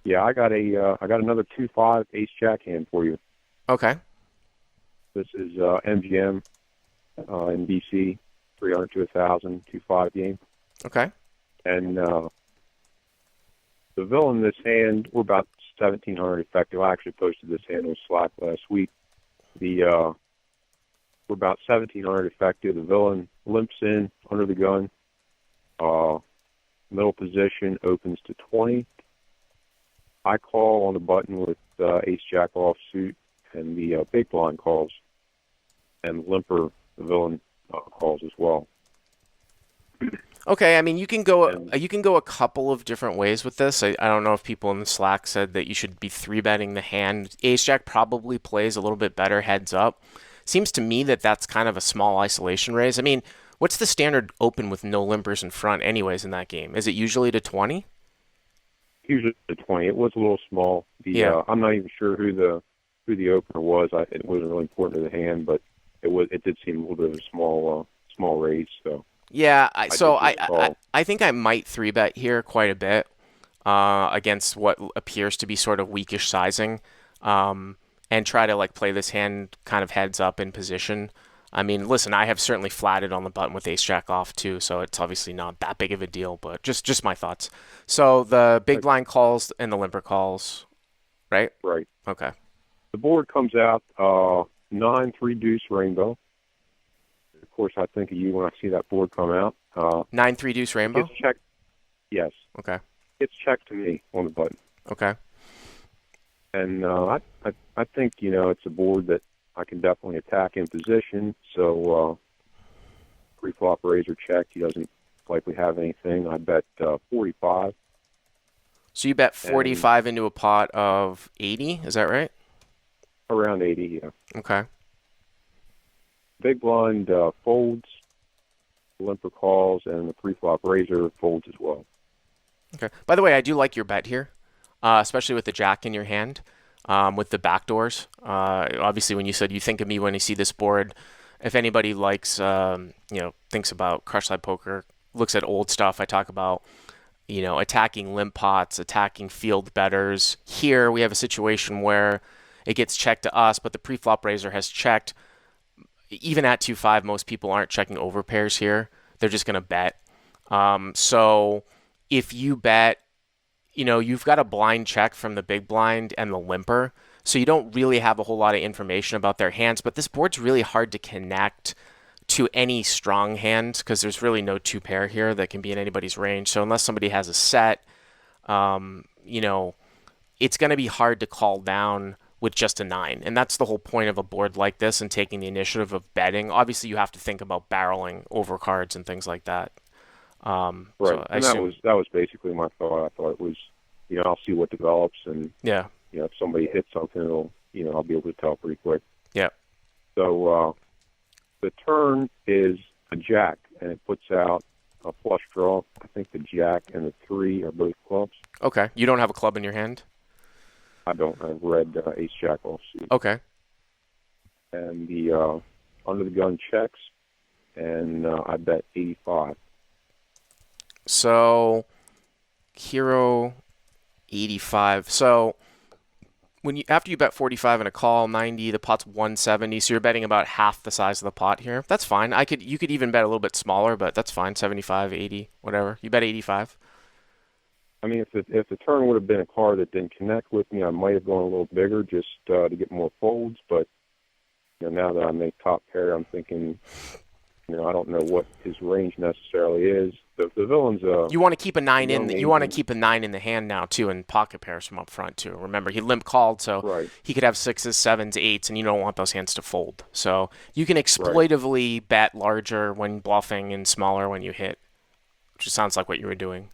Yeah, I got another 2-5 ace jack hand for you. Okay. This is MGM in BC, 300 to 1,000, 2-5 game. Okay. And the villain in this hand, we're about 1,700 effective. I actually posted this hand on Slack last week. We're about 1,700 effective. The villain limps in under the gun. Middle position opens to 20. I call on the button with ace jack offsuit, and the big blind calls, and limper, the villain, calls as well. Okay, I mean And you can go a couple of different ways with this. I don't know if people in the Slack said that you should be three betting the hand. Ace Jack probably plays a little bit better heads up. Seems to me that that's kind of a small isolation raise. I mean, what's the standard open with no limpers in front anyways in that game? Is it usually to 20? usually the 20. It was a little small. Yeah. I'm not even sure who the opener was. It wasn't really important to the hand, but it did seem a little bit of a small raise. So Yeah, I did get a I think I might three bet here quite a bit against what appears to be sort of weakish sizing, and try to like play this hand kind of heads up in position. I mean, listen, I have certainly flatted on the button with ace jack off too, so it's obviously not that big of a deal, but just my thoughts. So the big blind calls and the limper calls, right? right. Okay. The board comes out 9-3 deuce rainbow. Of course, I think of you when I see that board come out. 9-3 deuce It gets rainbow? checked. Yes, Okay. it's checked to me on the button. Okay. And I think it's a board that I can definitely attack in position. So pre-flop razor check. He doesn't likely have anything. I bet 45 So you bet and 45 into a pot of 80, is that right? around 80. Yeah. Okay. Big blind folds, limper calls, and the pre-flop razor folds as well. Okay. By the way, I do like your bet here, especially with the jack in your hand, with the backdoors. Obviously, when you said you think of me when you see this board, if anybody likes, thinks about crush side poker, looks at old stuff, I talk about, attacking limp pots, attacking field betters. Here we have a situation where it gets checked to us, but the pre-flop raiser has checked. Even at 2-5, most people aren't checking over pairs here. They're just going to bet. So if you bet, you've got a blind check from the big blind and the limper. So you don't really have a whole lot of information about their hands. But this board's really hard to connect to any strong hand because there's really no two pair here that can be in anybody's range. So unless somebody has a set, it's going to be hard to call down with just a 9. And that's the whole point of a board like this and taking the initiative of betting. Obviously, you have to think about barreling over cards and things like that. Right. So I And assume, that was basically my thought. I thought it was, I'll see what develops, and yeah, if somebody hits something, I'll be able to tell pretty quick. yeah. So the turn is a jack, and it puts out a flush draw. I think the jack and the 3 are both clubs. Okay. You don't have a club in your hand? I don't. I've read ace jack offsuit, Okay. and the under the gun checks, and I bet 85. So, hero 85. So, after you bet 45 and a call, 90, the pot's 170, so you're betting about half the size of the pot here. That's fine. You could even bet a little bit smaller, but that's fine. 75, 80, whatever. You bet 85. I mean, if the turn would have been a card that didn't connect with me, I might have gone a little bigger just to get more folds. But now that I make top pair, I'm thinking, I don't know what his range necessarily is. The villain's You want to keep a 9 in. young You want to agent, keep a 9 in the hand now too, and pocket pairs from up front too. Remember, he limp called, so right, he could have 6s, 7s, 8s, and you don't want those hands to fold. So you can right, exploitively bet larger when bluffing and smaller when you hit, which sounds like what you were doing.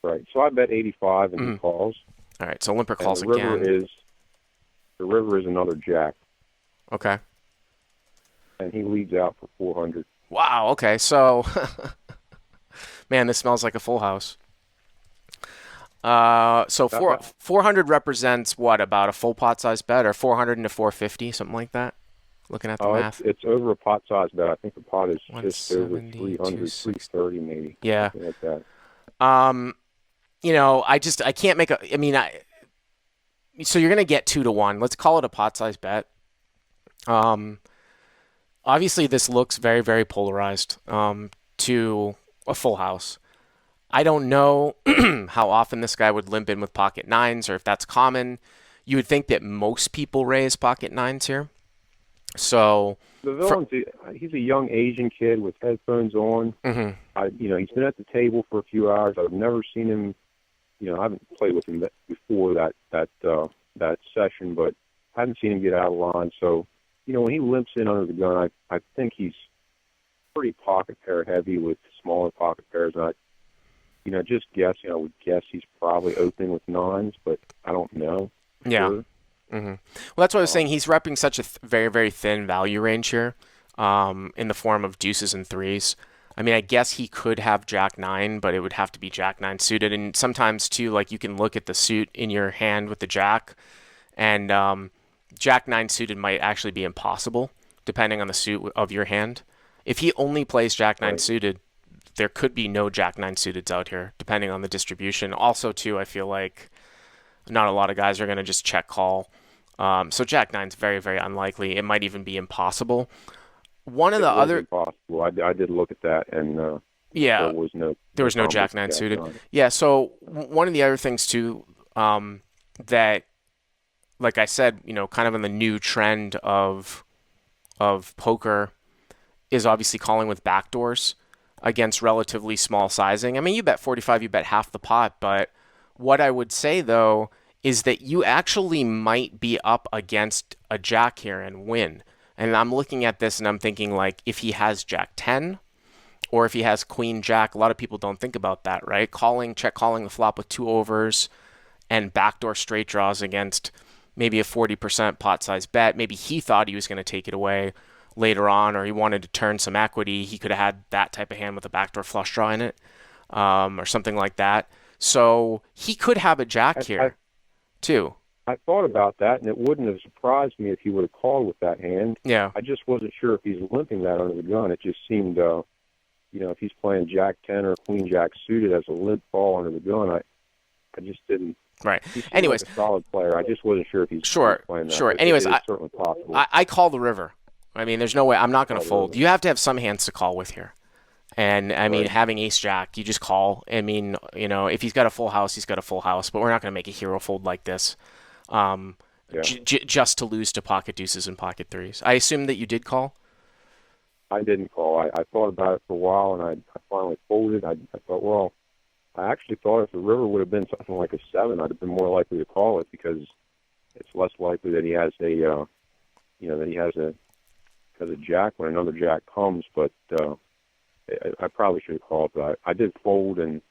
right. So I bet 85, and he calls. All right, so limper And calls again. the river is another jack, Okay. and he leads out for 400. Wow. Okay. So, man, this smells like a full house. So That- 400 represents what, about a full pot size bet, or 400 into 450, something like that? Looking at the Oh, math. it's over a pot size bet. I think the pot is just over 170, 300, 330 maybe. Yeah. Something like that. I can't make a. I mean, so you're gonna get 2 to 1. Let's call it a pot size bet. Um, Obviously this looks very, very polarized to a full house. I don't know how often this guy would limp in with pocket nines or if that's common. You would think that most people raise pocket nines here. So, The for, villain's he's a young Asian kid with headphones on. mhm, He's been at the table for a few hours. I've never seen him. I haven't played with him before that session, but I haven't seen him get out of line. So, when he limps in under the gun, I think he's pretty pocket pair heavy with smaller pocket pairs. And just guessing, I would guess he's probably opening with nines, but I don't know for yeah. sure. Well, that's what I was saying. He's repping such a very, very thin value range here, in the form of deuces and threes. I mean, I guess he could have Jack nine, but it would have to be Jack nine suited. And sometimes too, like you can look at the suit in your hand with the Jack, and Jack nine suited might actually be impossible depending on the suit of your hand. If he only plays Jack nine Right. suited, there could be no Jack nine suiteds out here, depending on the distribution. Also, too, I feel like not a lot of guys are going to just check call. So Jack nine's very, very unlikely. It might even be impossible. One of It the was other, impossible. I did look at that, and there yeah, was there no was no combos Jack with nine Jack suited. nine. Yeah, so one of the other things too, that, like I said, kind of in the new trend of poker is obviously calling with backdoors against relatively small sizing. I mean, you bet 45, you bet half the pot, but what I would say though is that you actually might be up against a jack here and win. And I'm looking at this and I'm thinking like if he has jack 10 or if he has queen jack, a lot of people don't think about that, right? Check calling the flop with two overs and backdoor straight draws against maybe a 40% pot size bet. Maybe he thought he was going to take it away later on, or he wanted to turn some equity. He could have had that type of hand with a backdoor flush draw in it, or something like that. So he could have a jack I, I here too. I thought about that, and it wouldn't have surprised me if he would have called with that hand. Yeah, I just wasn't sure if he's limping that under the gun. It just seemed, if he's playing Jack 10 or Queen Jack suited as a limp ball under the gun, I just didn't. right. He seemed Anyways, like a solid player. I just wasn't sure if he's sure, playing that. sure. But Anyways, it is certainly possible. I call the river. I mean, there's no way I'm not going to fold. River. You have to have some hands to call with here. And I mean, Right. having ace jack, you just call. I mean, if he's got a full house, he's got a full house. But we're not going to make a hero fold like this, Yeah. just to lose to pocket deuces and pocket threes. I assume that you did call. I didn't call. I thought about it for a while, and I finally folded. I thought, well, I actually thought if the river would have been something like a 7, I'd have been more likely to call it because it's less likely that he has a jack when another jack comes. But I probably should have called. But I did fold, and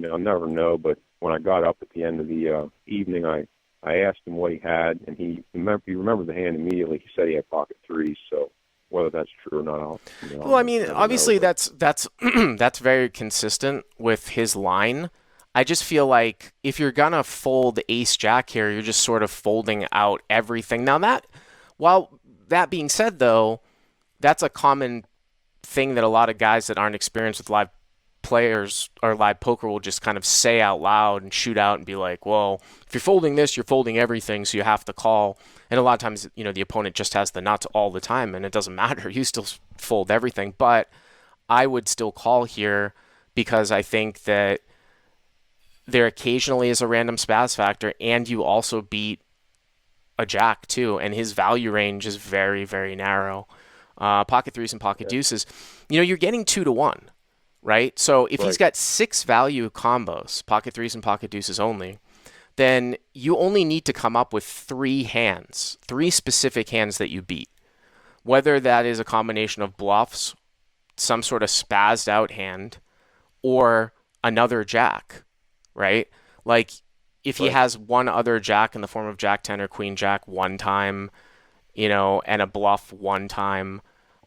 I'll never know. But when I got up at the end of the evening, I asked him what he had, and he remembered the hand immediately. He said he had pocket threes. So whether that's true or not, Well, I mean, never obviously know, but that's that's very consistent with his line. I just feel like if you're gonna fold ace jack here, you're just sort of folding out everything. Now while that being said though, that's a common thing that a lot of guys that aren't experienced with live players or live poker will just kind of say out loud and shoot out and be like, well, if you're folding this, you're folding everything, so you have to call. And a lot of times, the opponent just has the nuts all the time, and it doesn't matter. You still fold everything. But I would still call here because I think that there occasionally is a random spaz factor, and you also beat a jack too, and his value range is very, very narrow. Pocket threes and pocket yeah, deuces, you're getting 2 to 1, right? So if he's right, got 6 value combos, pocket threes and pocket deuces only, then you only need to come up with 3 hands, 3 specific hands that you beat. Whether that is a combination of bluffs, some sort of spazzed out hand, or another jack, right? Like if he right. has one other jack in the form of jack 10 or queen jack one time, and a bluff one time.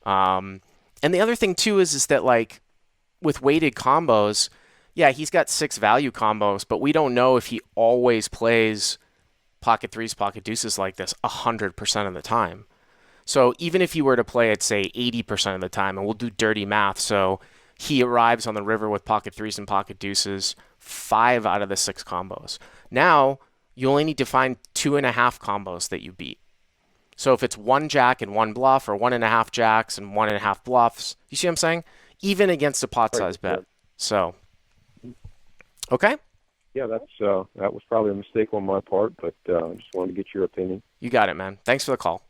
And the other thing too is that like with weighted combos, yeah, he's got 6 value combos, but we don't know if he always plays pocket threes, pocket deuces like this 100% of the time. So even if he were to play it, say 80% of the time, and we'll do dirty math, so he arrives on the river with pocket threes and pocket deuces 5 out of the 6 combos. Now you only need to find 2.5 combos that you beat. So if it's 1 jack and 1 bluff, or 1.5 jacks and 1.5 bluffs, you see what I'm saying? Even against a pot Right. size bet. So, okay? Yeah, that was probably a mistake on my part, but I just wanted to get your opinion. You got it, man. Thanks for the call.